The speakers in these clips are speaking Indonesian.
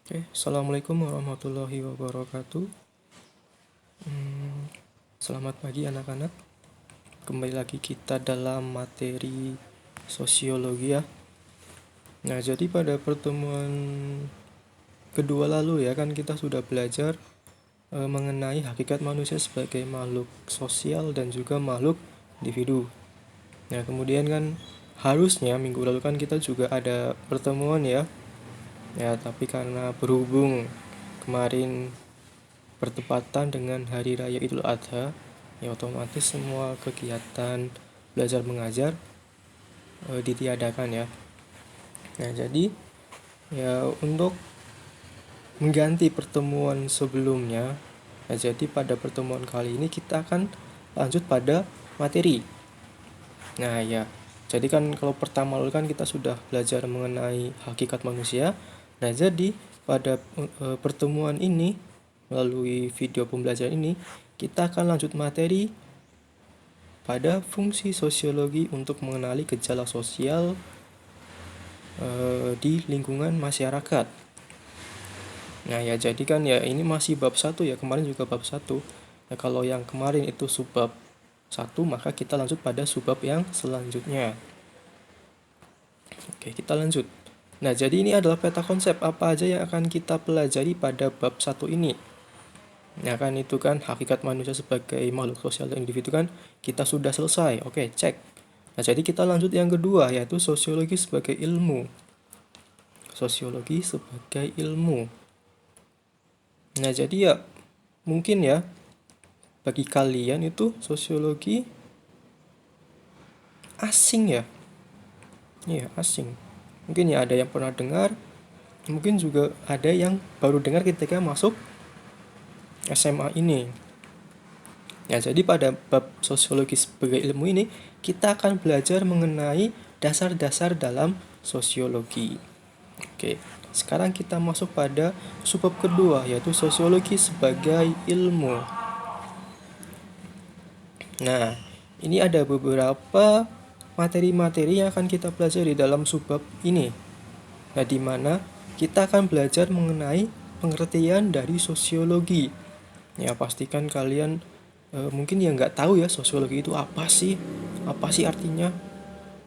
Oke, Assalamualaikum warahmatullahi wabarakatuh. Selamat pagi anak-anak. Kembali lagi kita dalam materi sosiologi ya. Nah, jadi pada pertemuan kedua lalu ya kan kita sudah belajar mengenai hakikat manusia sebagai makhluk sosial dan juga makhluk individu. Nah, kemudian kan harusnya minggu lalu kan kita juga ada pertemuan ya. Ya, tapi karena berhubung kemarin bertepatan dengan Hari Raya Idul Adha, ya otomatis semua kegiatan belajar mengajar ditiadakan ya. Nah, jadi ya untuk mengganti pertemuan sebelumnya, nah jadi pada pertemuan kali ini kita akan lanjut pada materi. Nah, ya. Jadi kan kalau pertama kan kita sudah belajar mengenai hakikat manusia. Nah, jadi pada pertemuan ini melalui video pembelajaran ini kita akan lanjut materi pada fungsi sosiologi untuk mengenali gejala sosial di lingkungan masyarakat. Nah, ya jadi kan ya ini masih bab 1 ya, kemarin juga bab 1. Nah, kalau yang kemarin itu subbab 1, maka kita lanjut pada subbab yang selanjutnya. Oke, kita lanjut. Nah, jadi ini adalah peta konsep apa aja yang akan kita pelajari pada bab 1 ini. Nah, kan itu kan hakikat manusia sebagai makhluk sosial dan individu kan kita sudah selesai. Oke, cek. Nah, jadi kita lanjut yang kedua yaitu sosiologi sebagai ilmu. Sosiologi sebagai ilmu. Nah, jadi ya mungkin ya bagi kalian itu sosiologi asing ya. Iya, asing. Mungkin ya ada yang pernah dengar, mungkin juga ada yang baru dengar ketika masuk SMA ini. Ya, jadi pada bab sosiologi sebagai ilmu ini kita akan belajar mengenai dasar-dasar dalam sosiologi. Oke, sekarang kita masuk pada subbab kedua yaitu sosiologi sebagai ilmu. Nah, ini ada beberapa materi-materi yang akan kita pelajari dalam subbab ini. Nah, di mana kita akan belajar mengenai pengertian dari sosiologi. Ya, pastikan kalian mungkin ya nggak tahu ya sosiologi itu apa sih artinya,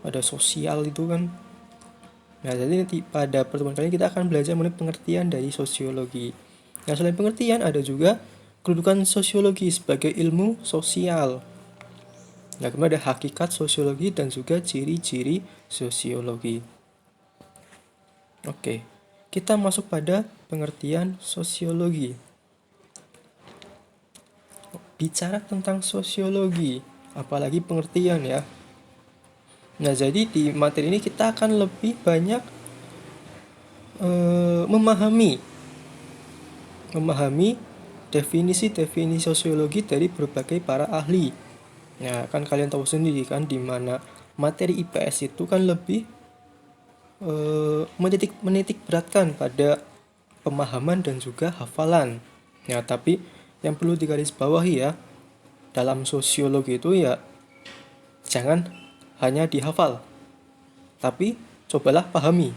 ada sosial itu kan. Nah, jadi nanti pada pertemuan kali ini kita akan belajar mengenai pengertian dari sosiologi. Nah, selain pengertian ada juga kedudukan sosiologi sebagai ilmu sosial. Nah, kemudian ada hakikat sosiologi dan juga ciri-ciri sosiologi. Oke, kita masuk pada pengertian sosiologi. Bicara tentang sosiologi, apalagi pengertian ya. Nah, jadi di materi ini kita akan lebih banyak memahami definisi-definisi sosiologi dari berbagai para ahli. Nah, kan kalian tahu sendiri kan di mana materi IPS itu kan lebih menitik beratkan pada pemahaman dan juga hafalan. Nah, tapi yang perlu digarisbawahi ya, dalam sosiologi itu ya jangan hanya dihafal, tapi cobalah pahami.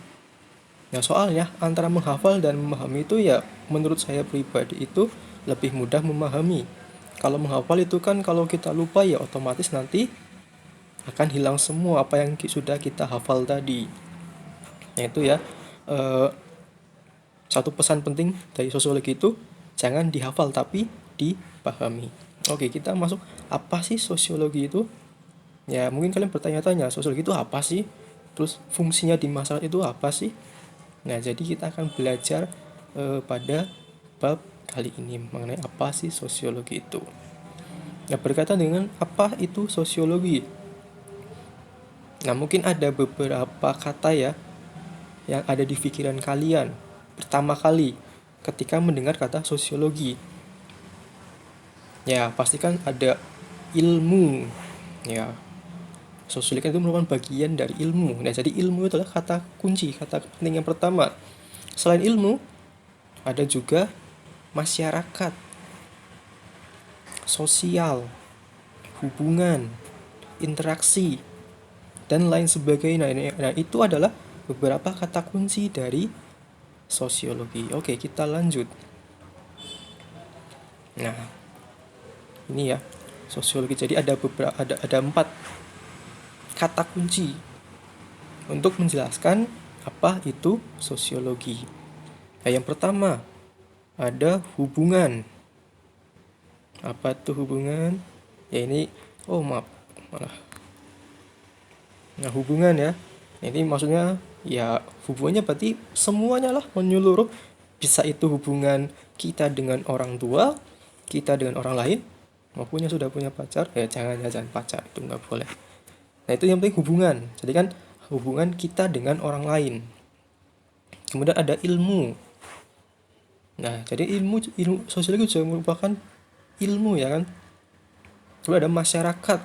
Nah, soalnya antara menghafal dan memahami itu ya menurut saya pribadi itu lebih mudah memahami. Kalau menghafal itu kan kalau kita lupa ya otomatis nanti akan hilang semua apa yang sudah kita hafal tadi. Nah, itu ya satu pesan penting dari sosiologi itu jangan dihafal tapi dipahami. Oke, kita masuk apa sih sosiologi itu? Ya, mungkin kalian bertanya-tanya, sosiologi itu apa sih? Terus fungsinya di masyarakat itu apa sih? Nah, jadi kita akan belajar pada bab kali ini mengenai apa sih sosiologi itu. Nah, berkaitan dengan apa itu sosiologi. Nah, mungkin ada beberapa kata ya yang ada di pikiran kalian pertama kali ketika mendengar kata sosiologi. Ya, pastikan ada ilmu. Ya, sosiologi itu merupakan bagian dari ilmu. Nah, jadi ilmu adalah kata kunci, kata penting yang pertama. Selain ilmu, ada juga masyarakat, sosial, hubungan, interaksi, dan lain sebagainya. Nah, itu adalah beberapa kata kunci dari sosiologi. Oke, kita lanjut. Nah, ini ya sosiologi. Jadi ada 4 kata kunci untuk menjelaskan apa itu sosiologi. Nah, yang pertama ada hubungan. Apa tuh hubungan? Ya ini, maaf, malah. Nah, hubungan ya. Ini maksudnya ya hubungannya berarti semuanya lah, menyeluruh. Bisa itu hubungan kita dengan orang tua, kita dengan orang lain, maupun yang sudah punya pacar. Ya jangan pacar, itu nggak boleh. Nah, itu yang penting hubungan. Jadi kan hubungan kita dengan orang lain. Kemudian ada ilmu. Nah, jadi ilmu sosiologi juga merupakan ilmu ya kan. Kemudian ada masyarakat.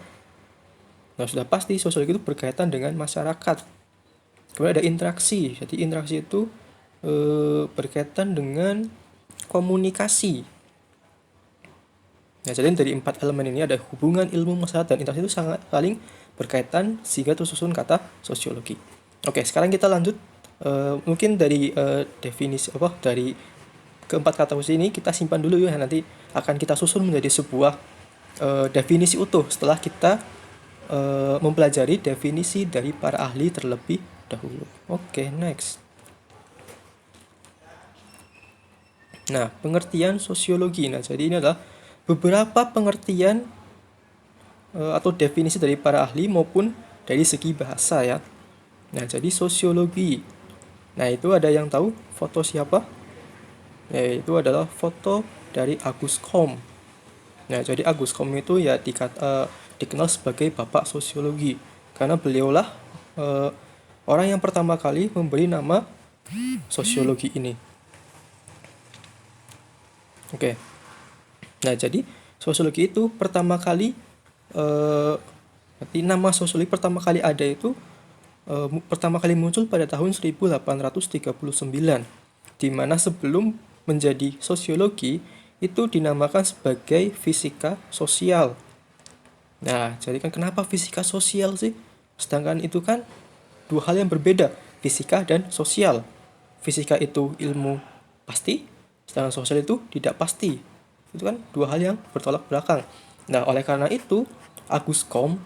Nah, sudah pasti sosiologi itu berkaitan dengan masyarakat. Kemudian ada interaksi. Jadi interaksi itu berkaitan dengan komunikasi. Nah, jadi dari 4 elemen ini ada hubungan, ilmu, masyarakat, dan interaksi itu sangat saling berkaitan sehingga tersusun kata sosiologi. Oke, sekarang kita lanjut. Mungkin dari definisi dari keempat kata kunci ini kita simpan dulu ya, nanti akan kita susun menjadi sebuah definisi utuh setelah kita mempelajari definisi dari para ahli terlebih dahulu. Oke, next. Nah, pengertian sosiologi. Nah, jadi ini adalah beberapa pengertian atau definisi dari para ahli maupun dari segi bahasa ya. Nah, jadi sosiologi. Nah, itu ada yang tahu foto siapa? Yaitu adalah foto dari Auguste Comte. Nah, jadi Auguste Comte itu ya dikenal sebagai bapak sosiologi karena beliaulah orang yang pertama kali memberi nama sosiologi ini. Oke. Nah, jadi sosiologi itu pertama kali berarti nama sosiologi pertama kali ada itu pertama kali muncul pada tahun 1839, di mana sebelum menjadi sosiologi itu dinamakan sebagai fisika sosial. Nah, jadi kan kenapa fisika sosial sih? Sedangkan itu kan dua hal yang berbeda, fisika dan sosial. Fisika itu ilmu pasti, sedangkan sosial itu tidak pasti. Itu kan dua hal yang bertolak belakang. Nah, oleh karena itu Auguste Comte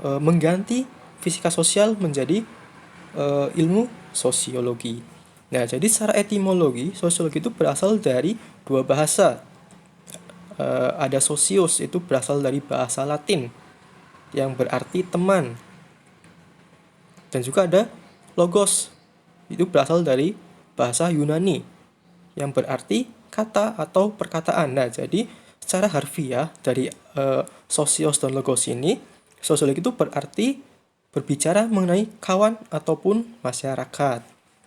mengganti fisika sosial menjadi ilmu sosiologi. Nah, jadi secara etimologi, sosiologi itu berasal dari dua bahasa. Ada socios, itu berasal dari bahasa Latin yang berarti teman. Dan juga ada logos, itu berasal dari bahasa Yunani yang berarti kata atau perkataan. Nah, jadi secara harfiah dari socios dan logos ini, sosiologi itu berarti berbicara mengenai kawan ataupun masyarakat.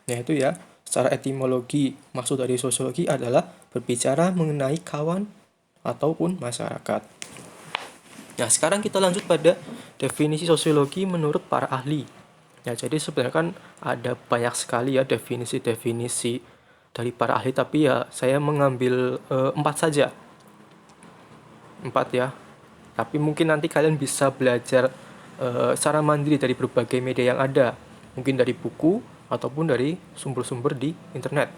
Nah, itu ya, secara etimologi maksud dari sosiologi adalah berbicara mengenai kawan ataupun masyarakat. Nah, sekarang kita lanjut pada definisi sosiologi menurut para ahli. Ya, jadi sebenarnya kan ada banyak sekali ya definisi-definisi dari para ahli, tapi ya saya mengambil 4 saja. 4 ya. Tapi mungkin nanti kalian bisa belajar secara mandiri dari berbagai media yang ada. Mungkin dari buku ataupun dari sumber-sumber di internet.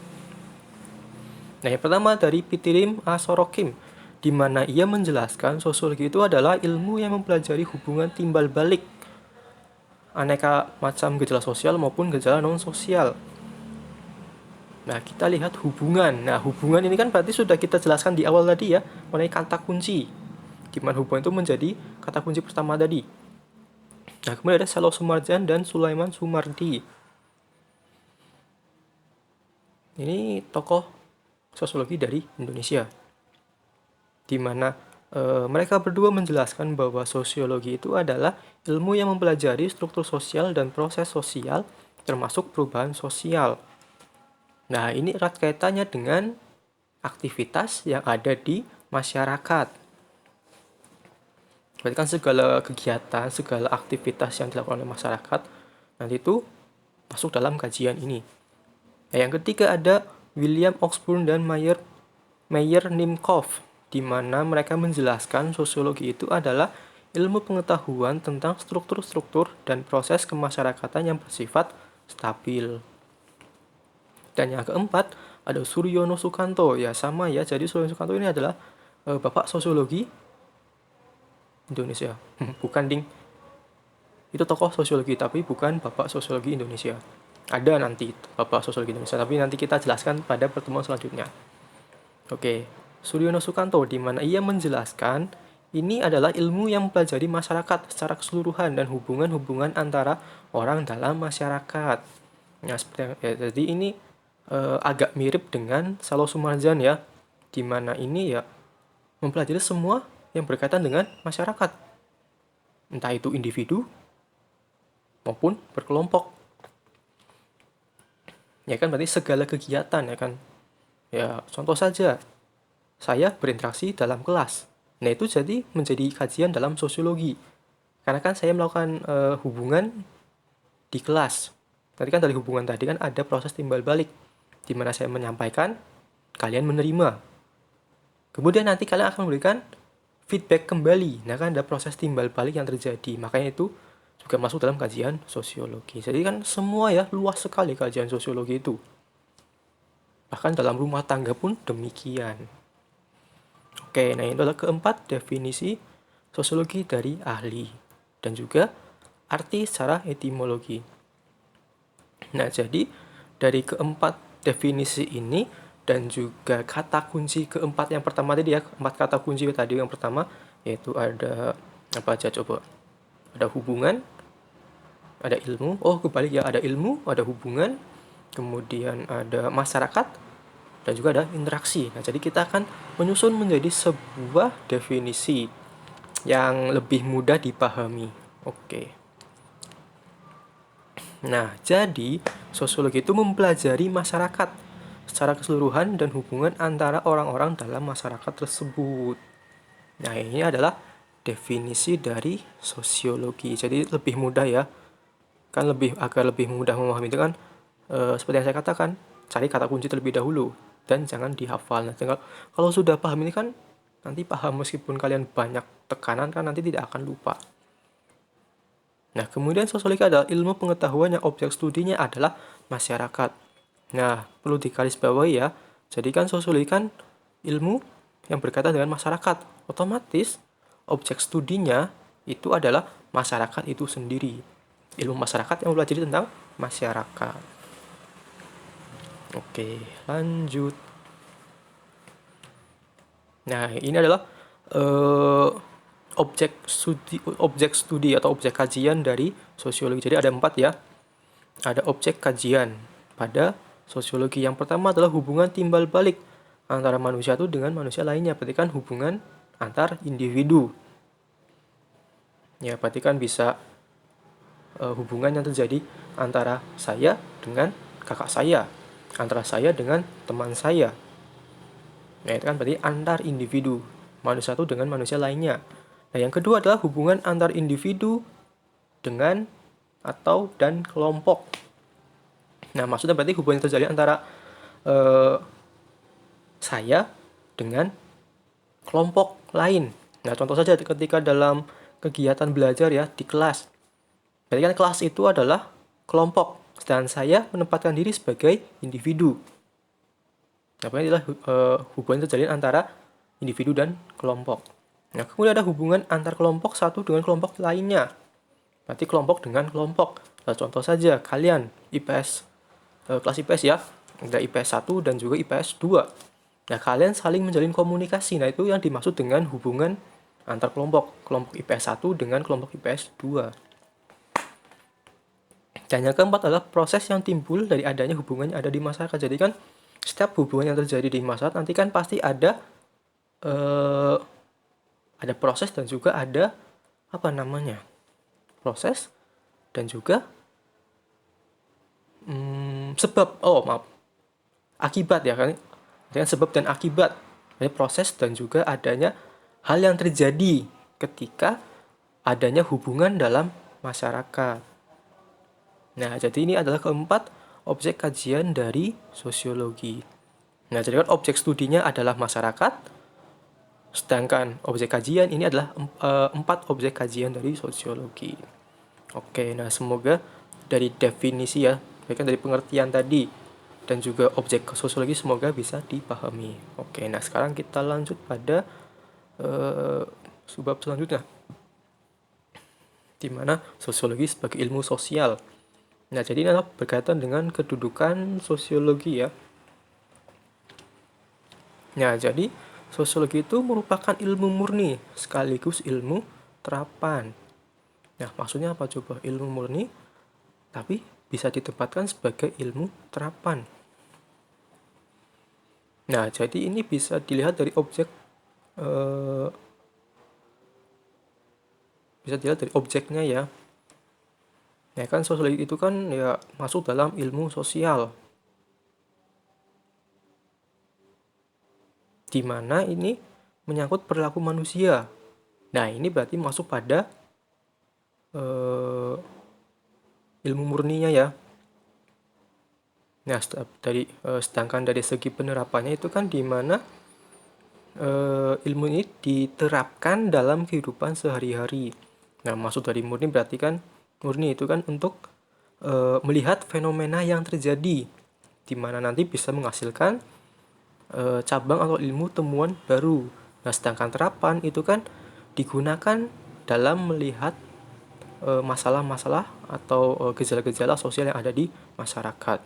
Nah, yang pertama dari Pitirim A. Sorokim, di mana ia menjelaskan sosiologi itu adalah ilmu yang mempelajari hubungan timbal balik aneka macam gejala sosial maupun gejala non-sosial. Nah, kita lihat hubungan. Nah, hubungan ini kan berarti sudah kita jelaskan di awal tadi ya, mengenai kata kunci. Gimana hubungan itu menjadi kata kunci pertama tadi. Nah, kemudian ada Selo Sumarjan dan Sulaiman Sumardi. Ini tokoh sosiologi dari Indonesia, di mana mereka berdua menjelaskan bahwa sosiologi itu adalah ilmu yang mempelajari struktur sosial dan proses sosial, termasuk perubahan sosial. Nah, ini erat kaitannya dengan aktivitas yang ada di masyarakat. Berarti kan segala kegiatan, segala aktivitas yang dilakukan oleh masyarakat nanti itu masuk dalam kajian ini. Nah, yang ketiga ada William Oxburn dan Meyer Nimkov, di mana mereka menjelaskan sosiologi itu adalah ilmu pengetahuan tentang struktur-struktur dan proses kemasyarakatan yang bersifat stabil. Dan yang keempat ada Suryono Sukanto. Ya sama ya, jadi Suryono Sukanto ini adalah bapak sosiologi Indonesia. Bukan ding, itu tokoh sosiologi tapi bukan bapak sosiologi Indonesia. Ada nanti bapak sosiologi Indonesia, tapi nanti kita jelaskan pada pertemuan selanjutnya. Oke, Suryono Sukanto di mana ia menjelaskan ini adalah ilmu yang mempelajari masyarakat secara keseluruhan dan hubungan-hubungan antara orang dalam masyarakat. Nah, seperti ya, jadi ini agak mirip dengan Salo Sumarjan ya, di mana ini ya mempelajari semua yang berkaitan dengan masyarakat, entah itu individu maupun berkelompok. Ya kan berarti segala kegiatan ya kan. Ya, contoh saja saya berinteraksi dalam kelas. Nah, itu jadi menjadi kajian dalam sosiologi. Karena kan saya melakukan hubungan di kelas. Tadi kan dari hubungan tadi kan ada proses timbal balik di mana saya menyampaikan, kalian menerima. Kemudian nanti kalian akan memberikan feedback kembali. Nah, kan ada proses timbal balik yang terjadi. Makanya itu juga masuk dalam kajian sosiologi. Jadi kan semua ya, luas sekali kajian sosiologi itu. Bahkan dalam rumah tangga pun demikian. Oke, nah ini adalah keempat definisi sosiologi dari ahli. Dan juga arti secara etimologi. Nah, jadi dari keempat definisi ini dan juga kata kunci keempat yang pertama tadi ya, empat kata kunci tadi yang pertama yaitu ada apa aja coba? Ada hubungan, ada ilmu, kebalik ya, ada ilmu, ada hubungan, kemudian ada masyarakat, dan juga ada interaksi. Nah, jadi kita akan menyusun menjadi sebuah definisi yang lebih mudah dipahami. Oke. Nah, jadi sosiologi itu mempelajari masyarakat secara keseluruhan dan hubungan antara orang-orang dalam masyarakat tersebut. Nah, ini adalah definisi dari sosiologi. Jadi lebih mudah ya. Kan agar lebih mudah memahami itu kan seperti yang saya katakan, cari kata kunci terlebih dahulu dan jangan dihafal. Nah, kalau sudah paham ini kan nanti paham meskipun kalian banyak tekanan kan nanti tidak akan lupa. Nah, kemudian sosiologi adalah ilmu pengetahuan yang objek studinya adalah masyarakat. Nah, perlu digarisbawahi ya. Jadi kan sosiologi kan ilmu yang berkaitan dengan masyarakat. Otomatis objek studinya itu adalah masyarakat itu sendiri. Ilmu masyarakat yang mempelajari tentang masyarakat. Oke, lanjut. Nah, ini adalah objek studi atau objek kajian dari sosiologi. Jadi ada 4 ya. Ada objek kajian pada sosiologi. Yang pertama adalah hubungan timbal balik antara manusia itu dengan manusia lainnya. Berarti kan hubungan antar individu. Ya, berarti kan bisa hubungan yang terjadi antara saya dengan kakak saya, antara saya dengan teman saya. Nah, itu kan berarti antar individu, manusia itu dengan manusia lainnya. Nah, yang kedua adalah hubungan antar individu dengan atau dan kelompok. Nah, maksudnya berarti hubungan yang terjadi antara saya dengan kelompok lain. Nah, contoh saja ketika dalam kegiatan belajar ya di kelas. Berarti kan kelas itu adalah kelompok, dan saya menempatkan diri sebagai individu. Nah, ini adalah hubungan yang terjadi antara individu dan kelompok. Nah, kemudian ada hubungan antar kelompok satu dengan kelompok lainnya. Berarti kelompok dengan kelompok. Nah, contoh saja, kalian IPS, kelas IPS ya, ada IPS 1 dan juga IPS 2. Nah, kalian saling menjalin komunikasi. Nah, itu yang dimaksud dengan hubungan antar kelompok. Kelompok IPS 1 dengan kelompok IPS 2. Dan yang keempat adalah proses yang timbul dari adanya hubungan yang ada di masyarakat. Jadi kan setiap hubungan yang terjadi di masyarakat nanti kan pasti ada proses dan juga ada proses dan juga akibat ya kan, dengan sebab dan akibat. Jadi proses dan juga adanya hal yang terjadi ketika adanya hubungan dalam masyarakat. Nah, jadi ini adalah keempat objek kajian dari sosiologi. Nah, jadi kan objek studinya adalah masyarakat, sedangkan objek kajian ini adalah 4 objek kajian dari sosiologi. Oke, nah semoga dari definisi ya, baikkan dari pengertian tadi, dan juga objek sosiologi semoga bisa dipahami. Oke, nah sekarang kita lanjut pada subbab selanjutnya, di mana sosiologi sebagai ilmu sosial. Nah, jadi ini adalah berkaitan dengan kedudukan sosiologi ya. Nah, jadi sosiologi itu merupakan ilmu murni sekaligus ilmu terapan. Nah, maksudnya apa coba? Ilmu murni tapi bisa ditempatkan sebagai ilmu terapan. Nah, jadi ini bisa dilihat dari objeknya ya. Ya kan sosiologi itu kan ya masuk dalam ilmu sosial, di mana ini menyangkut perilaku manusia. Nah, ini berarti masuk pada ilmu murninya ya. Nah, sedangkan dari segi penerapannya itu kan di mana ilmu ini diterapkan dalam kehidupan sehari-hari. Nah, maksud dari murni berarti kan murni itu kan untuk melihat fenomena yang terjadi, di mana nanti bisa menghasilkan cabang atau ilmu temuan baru. Nah, sedangkan terapan itu kan digunakan dalam melihat masalah-masalah atau gejala-gejala sosial yang ada di masyarakat.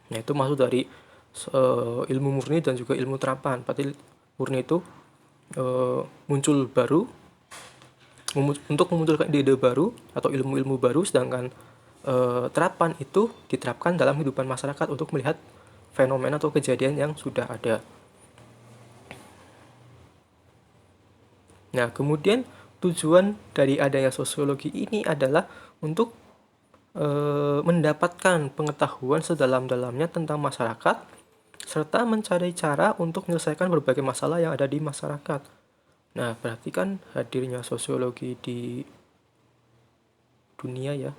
Nah, itu maksud dari ilmu murni dan juga ilmu terapan. Berarti murni itu muncul baru untuk memunculkan ide baru atau ilmu-ilmu baru, sedangkan terapan itu diterapkan dalam kehidupan masyarakat untuk melihat fenomena atau kejadian yang sudah ada. Nah, kemudian tujuan dari adanya sosiologi ini adalah untuk mendapatkan pengetahuan sedalam-dalamnya tentang masyarakat, serta mencari cara untuk menyelesaikan berbagai masalah yang ada di masyarakat. Nah, berarti kan hadirnya sosiologi di dunia ya.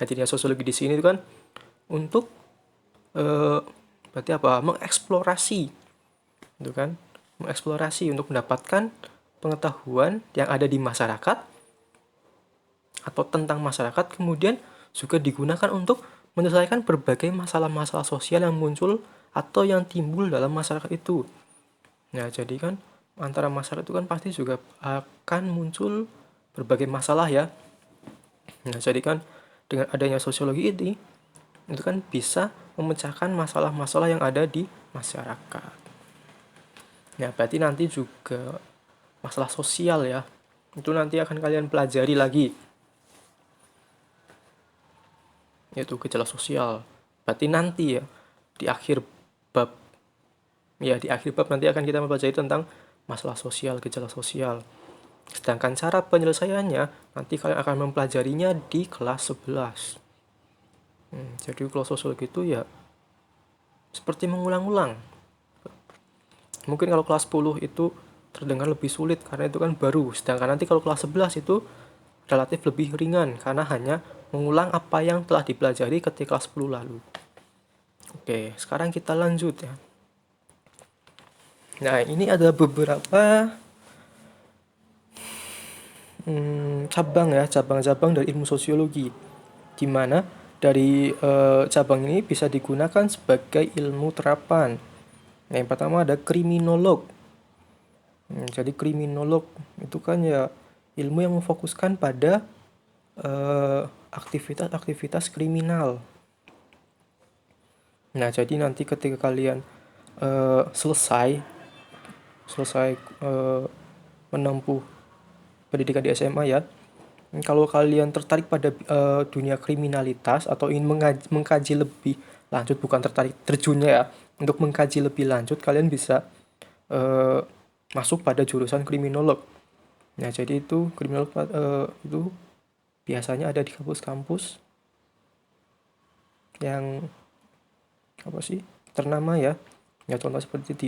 Hadirnya sosiologi di sini itu kan untuk berarti apa? Mengeksplorasi. Itu kan? Mengeksplorasi untuk mendapatkan pengetahuan yang ada di masyarakat atau tentang masyarakat, kemudian juga digunakan untuk menyelesaikan berbagai masalah-masalah sosial yang muncul atau yang timbul dalam masyarakat itu. Nah, jadi kan antara masyarakat itu kan pasti juga akan muncul berbagai masalah ya. Nah, jadi kan dengan adanya sosiologi ini, itu kan bisa memecahkan masalah-masalah yang ada di masyarakat. Nah, berarti nanti juga masalah sosial ya, itu nanti akan kalian pelajari lagi, yaitu gejala sosial. Berarti nanti ya di akhir bab nanti akan kita mempelajari tentang masalah sosial, gejala sosial. Sedangkan cara penyelesaiannya nanti kalian akan mempelajarinya di kelas 11. Jadi kalau sosiologi itu ya seperti mengulang-ulang. Mungkin kalau kelas 10 itu terdengar lebih sulit karena itu kan baru. Sedangkan nanti kalau kelas 11 itu relatif lebih ringan karena hanya mengulang apa yang telah dipelajari ketika kelas 10 lalu. Oke, sekarang kita lanjut ya. Nah, ini ada beberapa cabang-cabang dari ilmu sosiologi, di mana dari cabang ini bisa digunakan sebagai ilmu terapan. Nah, yang pertama ada kriminolog. Jadi kriminolog itu kan ya ilmu yang memfokuskan pada aktivitas-aktivitas kriminal. Nah, jadi nanti ketika kalian selesai menempuh pendidikan di SMA ya, kalau kalian tertarik pada dunia kriminalitas atau ingin mengkaji lebih lanjut, bukan tertarik terjunnya ya, untuk mengkaji lebih lanjut, kalian bisa masuk pada jurusan kriminolog. Nah, jadi itu kriminolog itu biasanya ada di kampus-kampus yang ternama ya. Ya, contoh seperti di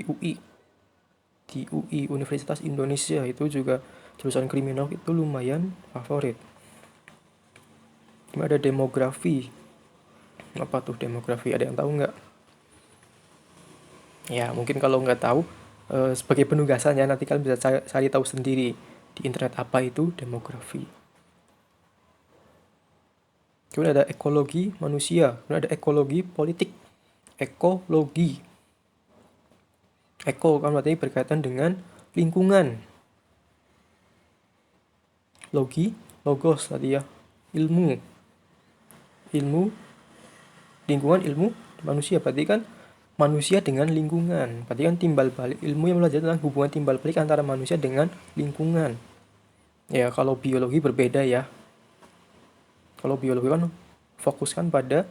UI Universitas Indonesia itu juga jurusan kriminolog itu lumayan favorit. Ada demografi. Apa tuh demografi? Ada yang tahu nggak? Ya, mungkin kalau nggak tahu, sebagai penugasannya nanti kalian bisa cari tahu sendiri di internet apa itu demografi. Kemudian ada ekologi manusia, kemudian ada ekologi politik. Ekologi. Eko kan berarti berkaitan dengan lingkungan. Logi, logos tadi ya. Ilmu. Ilmu, lingkungan, ilmu, manusia. Berarti kan manusia dengan lingkungan. Berarti kan timbal balik. Ilmu yang belajar tentang hubungan timbal balik antara manusia dengan lingkungan. Ya, kalau biologi berbeda ya. Kalau biologi kan fokuskan pada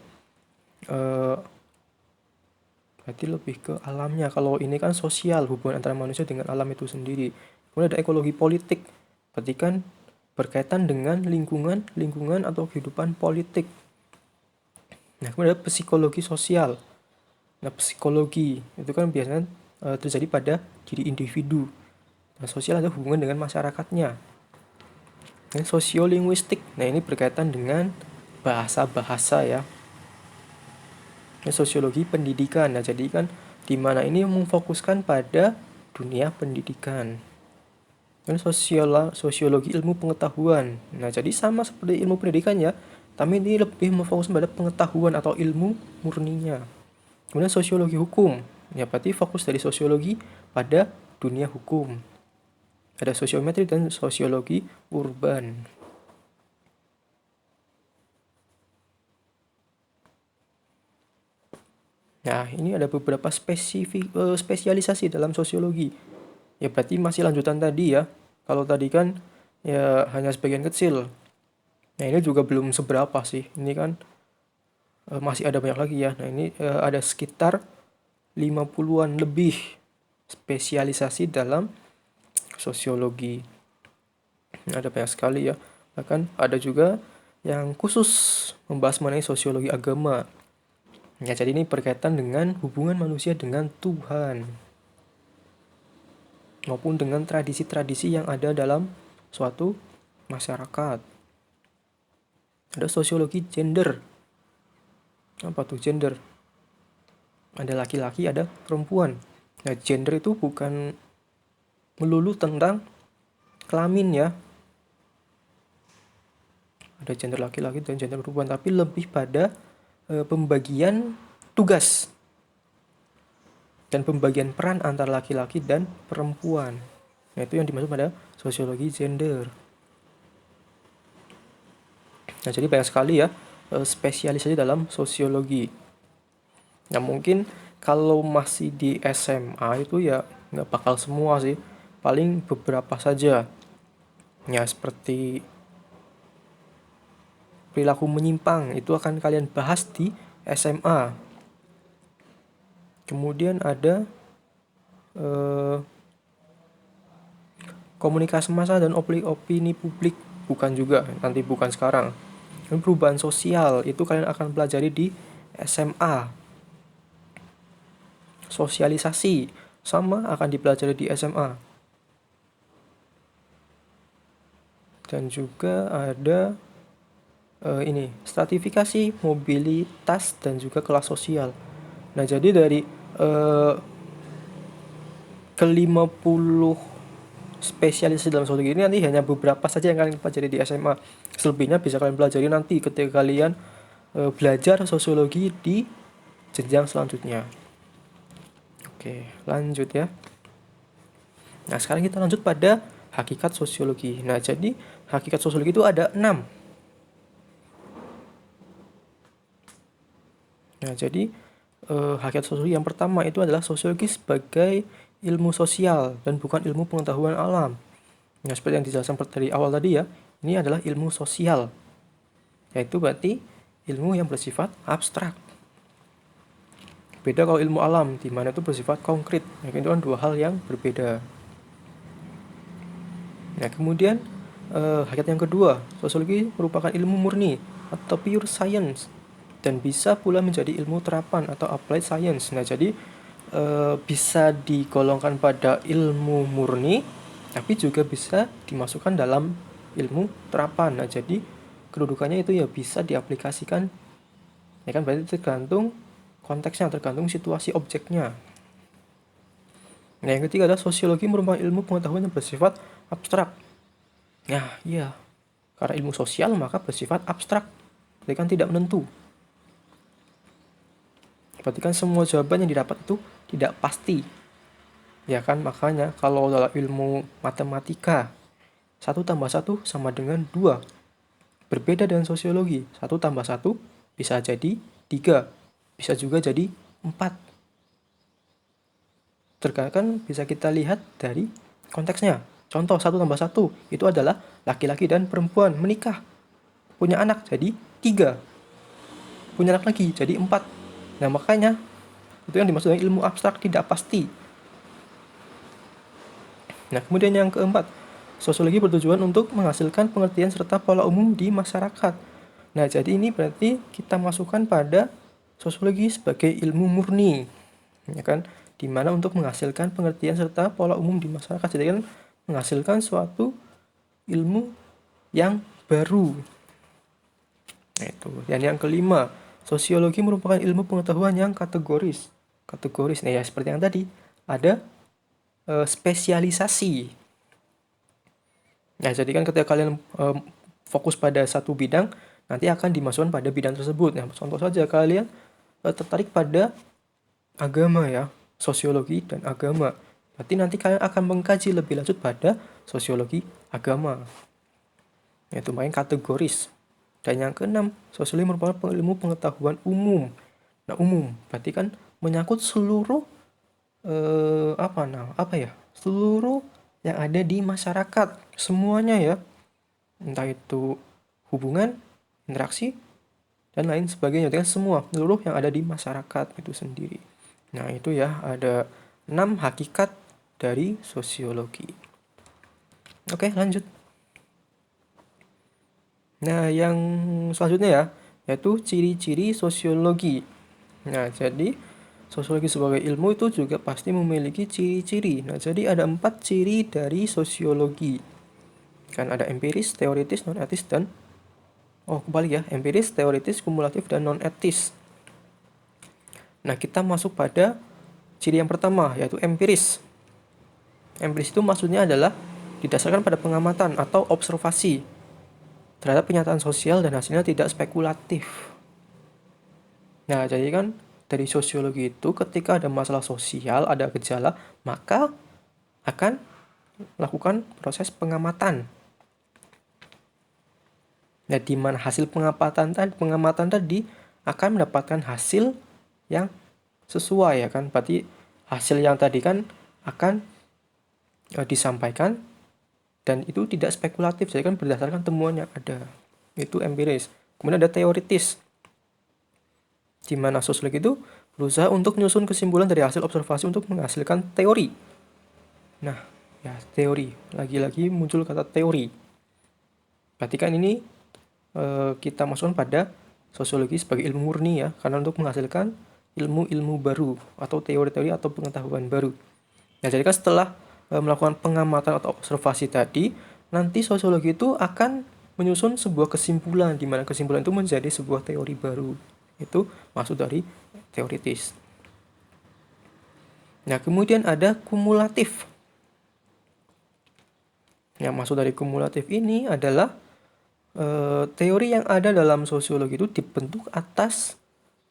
berarti lebih ke alamnya. Kalau ini kan sosial, hubungan antara manusia dengan alam itu sendiri. Kemudian ada ekologi politik. Berarti kan berkaitan dengan lingkungan atau kehidupan politik. Nah, kemudian ada psikologi sosial. Nah, psikologi itu kan biasanya terjadi pada diri individu. Nah, sosial ada hubungan dengan masyarakatnya. Nah, sosiolinguistik. Nah, ini berkaitan dengan bahasa-bahasa ya. Nah, sosiologi pendidikan. Nah, jadi kan di mana ini memfokuskan pada dunia pendidikan. Dan sosiologi ilmu pengetahuan. Nah, jadi sama seperti ilmu pendidikan ya, tapi ini lebih memfokuskan pada pengetahuan atau ilmu murninya. Kemudian sosiologi hukum. Ya, berarti fokus dari sosiologi pada dunia hukum. Ada sosiometri dan sosiologi urban. Nah, ini ada beberapa spesialisasi dalam sosiologi. Ya, berarti masih lanjutan tadi ya. Kalau tadi kan ya hanya sebagian kecil. Nah, ini juga belum seberapa sih. Ini kan masih ada banyak lagi ya. Nah, ini ada sekitar 50-an lebih spesialisasi dalam sosiologi. Nah, ada banyak sekali ya. Bahkan ada juga yang khusus membahas mengenai sosiologi agama. Ya, jadi ini berkaitan dengan hubungan manusia dengan Tuhan maupun dengan tradisi-tradisi yang ada dalam suatu masyarakat. Ada sosiologi gender. Apa tuh gender? Ada laki-laki, ada perempuan. Nah, gender itu bukan melulu tentang kelamin ya. Ada gender laki-laki dan gender perempuan, tapi lebih pada pembagian tugas dan pembagian peran antara laki-laki dan perempuan. Nah, itu yang dimaksud pada sosiologi gender. Nah, jadi banyak sekali ya spesialisasi dalam sosiologi. Nah, mungkin kalau masih di SMA itu ya nggak bakal semua sih. Paling beberapa saja. Ya, seperti perilaku menyimpang itu akan kalian bahas di SMA. Kemudian ada komunikasi massa dan opini publik, bukan juga, nanti bukan sekarang. Dan perubahan sosial itu kalian akan pelajari di SMA. Sosialisasi sama akan dipelajari di SMA. Dan juga ada ini stratifikasi, mobilitas, dan juga kelas sosial. Nah, jadi dari ke-50 spesialisasi dalam sosiologi ini nanti hanya beberapa saja yang kalian pelajari di SMA. Selebihnya bisa kalian pelajari nanti ketika kalian belajar sosiologi di jenjang selanjutnya. Oke, lanjut ya. Nah, sekarang kita lanjut pada hakikat sosiologi. Nah, jadi hakikat sosiologi itu ada 6. Nah, jadi hakikat sosiologi yang pertama itu adalah sosiologi sebagai ilmu sosial dan bukan ilmu pengetahuan alam. Nah, seperti yang dijelaskan dari awal tadi ya, ini adalah ilmu sosial. Yaitu berarti ilmu yang bersifat abstrak. Beda kalau ilmu alam, di mana itu bersifat konkret. Nah, itu kan dua hal yang berbeda. Nah, kemudian hakikat yang kedua, sosiologi merupakan ilmu murni atau pure science dan bisa pula menjadi ilmu terapan atau applied science. Nah, jadi bisa digolongkan pada ilmu murni, tapi juga bisa dimasukkan dalam ilmu terapan. Nah, jadi kedudukannya itu ya bisa diaplikasikan. Ya kan, berarti tergantung konteksnya, tergantung situasi objeknya. Nah, yang ketiga adalah sosiologi merupakan ilmu pengetahuan yang bersifat abstrak. Nah, iya. Karena ilmu sosial maka bersifat abstrak. berarti kan tidak menentu. Berarti kan semua jawaban yang didapat itu tidak pasti. Ya kan, makanya kalau dalam ilmu matematika 1 tambah 1 sama dengan 2. Berbeda dengan sosiologi, 1 tambah 1 bisa jadi 3, bisa juga jadi 4. Terkadang bisa kita lihat dari konteksnya. Contoh 1 tambah 1 itu adalah laki-laki dan perempuan menikah. Punya anak jadi 3. Punya anak lagi jadi 4. Nah makanya itu yang dimaksud dengan ilmu abstrak tidak pasti. Nah kemudian yang keempat, sosiologi bertujuan untuk menghasilkan pengertian serta pola umum di masyarakat. Nah jadi ini berarti kita masukkan pada sosiologi sebagai ilmu murni, ya kan? Dimana untuk menghasilkan pengertian serta pola umum di masyarakat, jadi kan menghasilkan suatu ilmu yang baru. Nah, itu. Dan yang kelima, sosiologi merupakan ilmu pengetahuan yang kategoris. Kategoris, nah ya seperti yang tadi, ada spesialisasi. Nah, jadi kan ketika kalian fokus pada satu bidang, nanti akan dimasukkan pada bidang tersebut. Nah, contoh saja kalian tertarik pada agama ya, sosiologi dan agama. Berarti nanti kalian akan mengkaji lebih lanjut pada sosiologi agama. Yaitu main kategoris. Dan yang keenam, sosiologi merupakan ilmu pengetahuan umum. Nah, umum berarti kan menyangkut seluruh seluruh yang ada di masyarakat, semuanya ya. Entah itu hubungan, interaksi, dan lain sebagainya, dengan semua seluruh yang ada di masyarakat itu sendiri. Nah, itu ya, ada 6 hakikat dari sosiologi. Oke, lanjut. Nah, yang selanjutnya ya, yaitu ciri-ciri sosiologi. Nah, jadi sosiologi sebagai ilmu itu juga pasti memiliki ciri-ciri. Nah, jadi ada 4 ciri dari sosiologi. Kan ada empiris, teoritis, non-etis, dan kembali ya, empiris, teoritis, kumulatif, dan non-etis. Nah, kita masuk pada ciri yang pertama, yaitu empiris. Empiris itu maksudnya adalah didasarkan pada pengamatan atau observasi terhadap kenyataan sosial dan hasilnya tidak spekulatif. Nah, jadi kan dari sosiologi itu ketika ada masalah sosial, ada gejala, maka akan melakukan proses pengamatan. Nah, di mana hasil pengamatan tadi akan mendapatkan hasil yang sesuai ya kan. Berarti hasil yang tadi kan akan disampaikan dan itu tidak spekulatif, jadi kan berdasarkan temuan yang ada. Itu empiris. Kemudian ada teoritis, di mana sosiologi itu berusaha untuk menyusun kesimpulan dari hasil observasi untuk menghasilkan teori. Nah, ya teori. Lagi-lagi muncul kata teori. Berarti kan ini kita masukkan pada sosiologi sebagai ilmu murni ya, karena untuk menghasilkan ilmu-ilmu baru atau teori-teori atau pengetahuan baru. Nah, jadi kan setelah melakukan pengamatan atau observasi tadi, nanti sosiologi itu akan menyusun sebuah kesimpulan, di mana kesimpulan itu menjadi sebuah teori baru. Itu maksud dari teoritis. Nah, kemudian ada kumulatif. Yang maksud dari kumulatif ini adalah teori yang ada dalam sosiologi itu dibentuk atas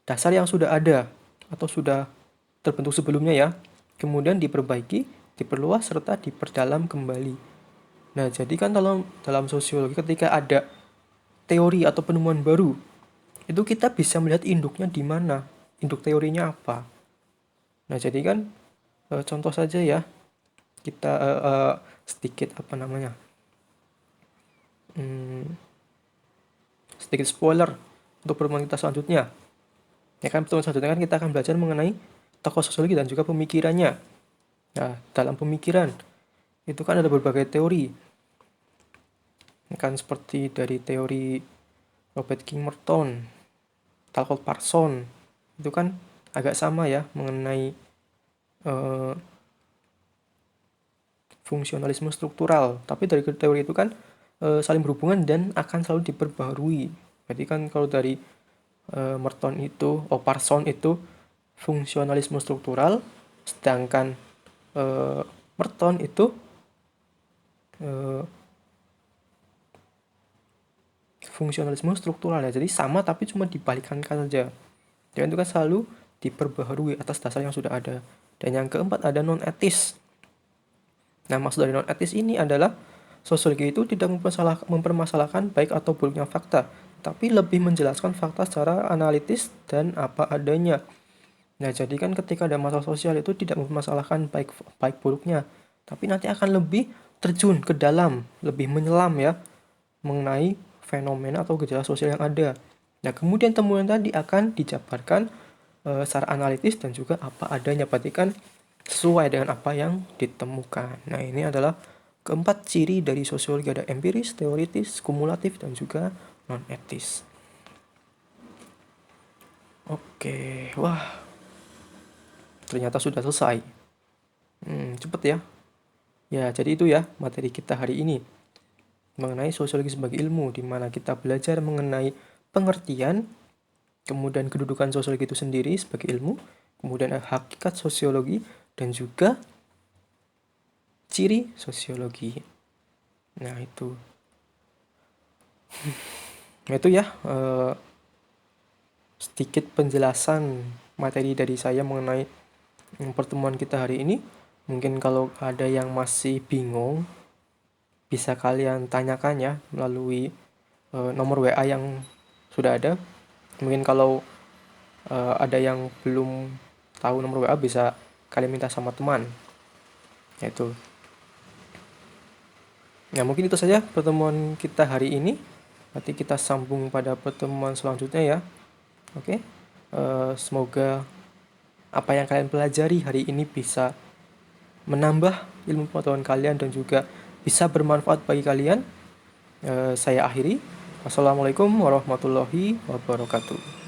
dasar yang sudah ada atau sudah terbentuk sebelumnya ya. Kemudian diperbaiki, diperluas, serta diperdalam kembali. Nah, jadi kan dalam sosiologi ketika ada teori atau penemuan baru, itu kita bisa melihat induknya di mana, induk teorinya apa. Nah, jadi kan contoh saja ya, kita sedikit sedikit spoiler untuk pertemuan kita selanjutnya. Ya kan, pertemuan selanjutnya kan kita akan belajar mengenai tokoh sosiologi dan juga pemikirannya. Nah, dalam pemikiran itu kan ada berbagai teori. Kan seperti dari teori Robert King Merton, Talcott Parson, itu kan agak sama ya mengenai fungsionalisme struktural. Tapi dari teori itu kan saling berhubungan dan akan selalu diperbaharui. Jadi kan kalau dari Parson itu fungsionalisme struktural, sedangkan Merton itu fungsionalisme struktural ya. Jadi sama tapi cuma dibalikkan saja. Dan itu kan selalu diperbaharui atas dasar yang sudah ada. Dan yang keempat ada non-etis. Nah, maksud dari non-etis ini adalah sosiologi itu tidak mempermasalahkan baik atau buruknya fakta, tapi lebih menjelaskan fakta secara analitis dan apa adanya. Nah, jadi kan ketika ada masalah sosial itu tidak mempermasalahkan baik buruknya, tapi nanti akan lebih terjun ke dalam, lebih menyelam ya, mengenai fenomena atau gejala sosial yang ada. Nah, kemudian temuan tadi akan dijabarkan secara analitis dan juga apa adanya, berarti kan sesuai dengan apa yang ditemukan. Nah, ini adalah keempat ciri dari sosiologi, ada empiris, teoritis, kumulatif, dan juga non-etis. Oke, wah, ternyata sudah selesai. Cepet ya. Ya, jadi itu ya materi kita hari ini mengenai sosiologi sebagai ilmu, di mana kita belajar mengenai pengertian, kemudian kedudukan sosiologi itu sendiri sebagai ilmu, kemudian hakikat sosiologi, dan juga ciri sosiologi. Nah, itu. Nah, itu ya sedikit penjelasan materi dari saya mengenai pertemuan kita hari ini. Mungkin kalau ada yang masih bingung, bisa kalian tanyakan ya melalui nomor WA yang sudah ada. Mungkin kalau ada yang belum tahu nomor WA, bisa kalian minta sama teman. Yaitu. Ya, mungkin itu saja pertemuan kita hari ini. Nanti kita sambung pada pertemuan selanjutnya ya. Oke. Semoga apa yang kalian pelajari hari ini bisa menambah ilmu pengetahuan kalian dan juga bisa bermanfaat bagi kalian. Saya akhiri. Wassalamualaikum warahmatullahi wabarakatuh.